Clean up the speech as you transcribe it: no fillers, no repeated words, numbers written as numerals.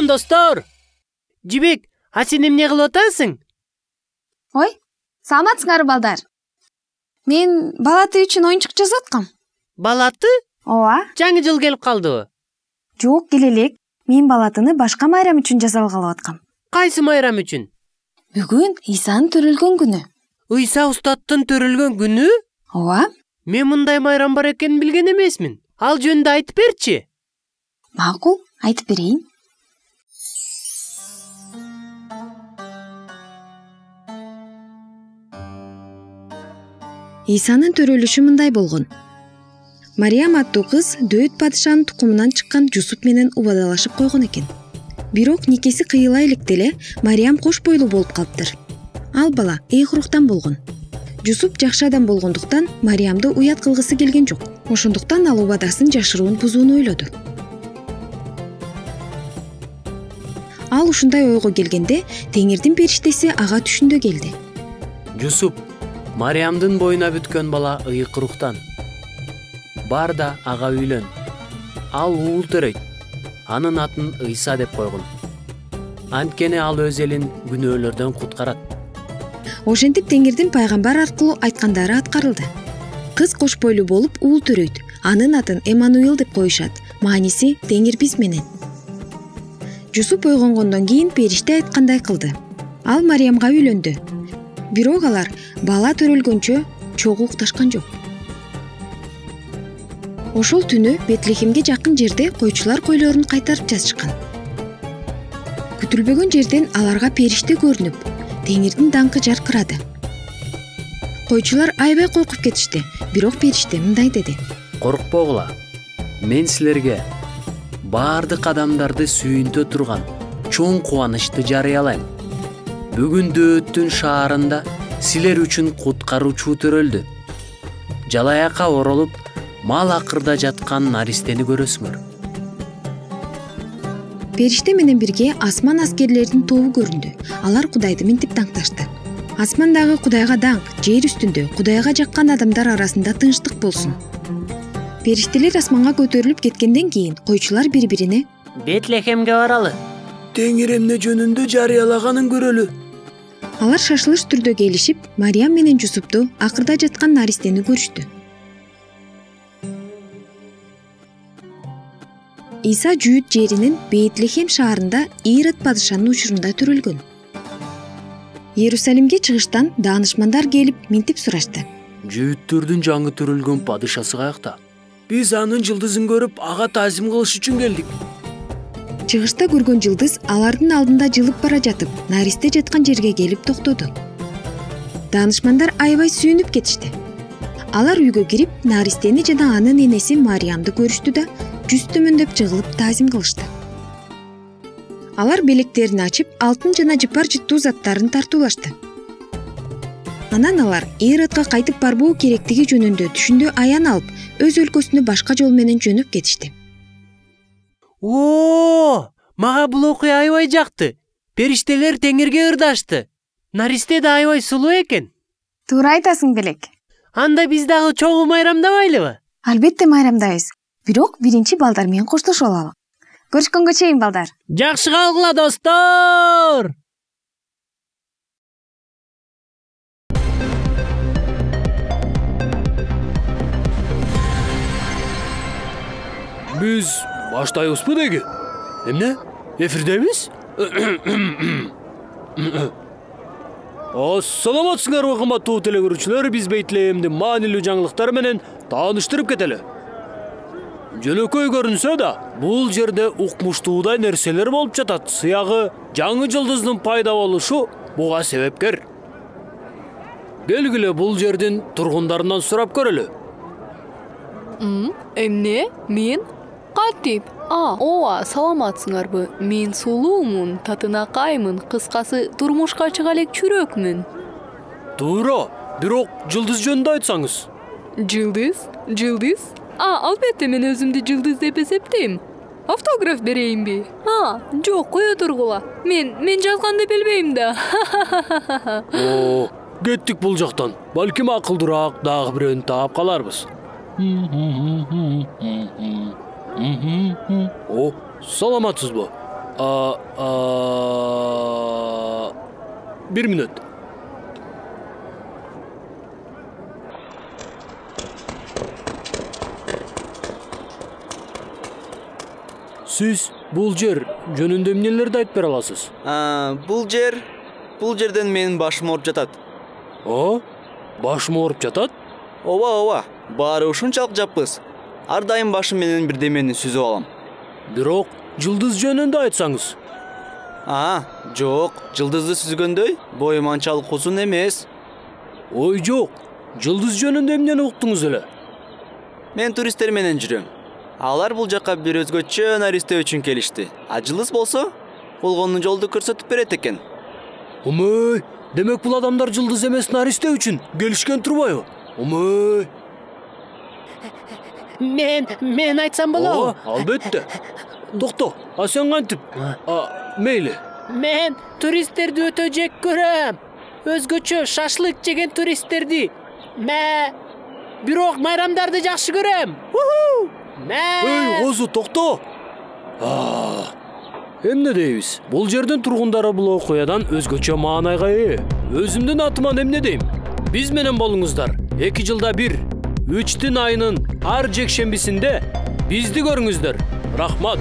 Салам достор. Жибек, сен эмне кылып атасың? Ой, саламатсыңарбы балдар? Мен балаты үчүн оюнчук жасап аткам. Балаты? Ооба. Жаңы жыл келип калдыбы? Жок, келе элек. Мен балатыны башка майрам үчүн жасалгалы аткам. Кайсы майрам үчүн? Бүгүн Исанын төрөлгөн күнү. Ыйса устаттын төрөлгөн күнү? Ооба. Мен мындай майрам бар экенин билген эмесмин. Ал жөнүндө айтып берчи. Макул, айтып берейин. Исанын төрөлүшү мындай болгон. Мариям аттуу кыз Дөөт падышанын тукумунан чыккан Жусуп менен убадалашып койгон экен. Бирок никеси кыйыла электе эле Мариям кош бойлуу болуп калыптыр. Ал бала эйх руктан болгон. Жусуп жакшы адам болгондуктан Мариямды уят кылгысы келген жок. Ошондуктан ал убадасын жашыруун бузууну ойлоду. Ал ушундай ойго келгенде Теңирдин периштеси ага түшүндө келди. Жусуп, Мариямдын боюна бүткөн бала ыйык руктан. Бар да ага үйлөн. Ал уул төрөйт. Анын атын Ыйса деп койгун. Анткени ал өз элин күнөөлөрдөн куткарат. Ошентип Теңирдин пайгамбар аркылуу айткандары аткарылды. Кыз кош бойлуу болуп уул төрөйт. Анын атын Эммануил деп коюшат. Мааниси Теңир биз менен. Жусуп ойгонгондон кийин периште айткандай кылды. Ал Мариямга үйлөндү. Бирок алар бала төрөлгөнчө чогуу укташкан жок. Ошол түнү Бетлехемге жакын жерде койчулар койлорун кайтарып жатышкан. Күтүлбөгөн жерден аларга периште көрүнүп, Теңирдин даңкы жаркырады. Койчулар аябай коркуп кетишти, бирок периште мындай деди. Коркпогула. Мен силерге баардык адамдарды сүйүнтө турган чоң кубанычты жарыялайм. Бүгүн Дөөттүн шаарында силер үчүн куткаруучу төрөлдү. Жалаякка оролуп, мал акырда жаткан наристени көрөсүңөр. Периште менен бирге асман аскерлеринин тобу көрүндү. Алар Кудайды минтип даңкташты. Асмандагы Кудайга даңк, жер үстүндө Кудайга жаккан адамдар арасында тынчтык болсун. Периштелер асманга көтөрүлүп кеткенден кийин койчулар бири-бирине Бетлехемге баралы. Теңир эмне жөнүндө жарыялаганын көрөлү. Алар шашылыш түрдө келишип, Мариям менен Жусупту акырда жаткан наристени көрүштү. Иса Жүйүт жеринин Бетлехем шаарында Ирод падышанын учурунда төрөлгөн. Иерусалимге чыгыштан даанышмандар келип минтип сурашты. Жүйүттөрдүн жаңы төрөлгөн падышасы каякта? Биз анын жылдызын көрүп, ага таазим кылыш үчүн келдик. Чыгышта көргөн жылдыз алардын алдында жылып бара жатып, наристе жаткан жерге келип токтоду. Даанышмандар аябай сүйүнүп кетишти. Алар үйгө кирип, наристени жана анын энеси Мариямды көрүштү да жүз төмөндөп жыгылып таазим кылышты. Алар белектерин ачып, алтын жана жыпар жыттуу заттарын тартуулашты. Анан алар Иродко кайтып барбоо керектиги жөнүндө түшүндө аян алып, өз өлкөсүнө башка жол менен жөнөп кетишти. Мага бул окуя аябай жакты. Периштелер Теңирге ырдашты. Наристе да аябай сулуу экен. Туура айтасың, Белек. Анда биз дагы чогуу майрамдабайлыбы? Албетте майрамдайбыз. Бирок биринчи балдар менен коштошуп алалы. Көрүшкөнгө чейин, балдар. Жакшы калгыла, достор. Биз баштайбызбы деги? Эмне? Эфирдебиз? Саламатсыңарбы кымбаттуу телекөрүүчүлөр, биз Бетлехемдин маанилүү жаңылыктары менен тааныштырып кетели. Жөнөкөй көрүнсө да, бул жерде укмуштуудай нерселер болуп жатат. Сыягы жаңы жылдыздын пайда болушу буга себепкер. Келгиле бул жердин тургундарынан сурап көрөлү. Эмне? Мен? Кантип? Ооба, саламатсыңарбы? Мен сулуумун, татынакаймын, кыскасы турмушка чыга элек чүрөкмүн. Туура, бирок жылдыз жөнүндө айтсаңыз. Жылдыз? Албетте, мен өзүмдү жылдыз деп эсептейм. Автограф берейинби? Жок, кое тургула. Мен жазганды билбейм да. Кеттик бул жактан. Балким акылдуураак дагы бирөөнү таап каларбыз. Саламатсызбы? Bir minut. Siz бул жер жөнүндө эмнелерди айтып бере аласыз? Бул жерден менин башым ооруп жатат. Башым ооруп жатат? Ооба. Баары ушунчалык жаппыз. Ар дайым башым менен бирдемени сүзүп алам. Бирок жылдыз жөнүндө айтсаңыз. Жок, жылдызды сүзгөндөй боюм анчалык узун эмес. Ой жок, жылдыз жөнүндө эмнени уктуңуз эле? Мен туристтер менен жүрөм. Алар бул жакка бир өзгөчө наристе үчүн келишти. Жылдыз болсо, болгону жолду көрсөтүп берет экен. Омой, демек бул адамдар жылдыз эмес наристе үчүн келишкен турбайбы? Омой. Мен айтсам болобу? Албетте. Токто, сен кантип? Мейли. Мен туристтерди өтө жек көрөм. Өзгөчө шашлык жеген туристтерди. Бирок майрамдарды жакшы көрөм. Эй, козу, токто. Эмне дейбиз? Бул жердин тургундары бул окуядан өзгөчө маанайга ээ. Өзүмдүн атыман эмне дейм? Биз менен болуңуздар. 2 жылда бир, 3 айынын ар жекшембисинде бизди көрүңүздөр. Рахмат.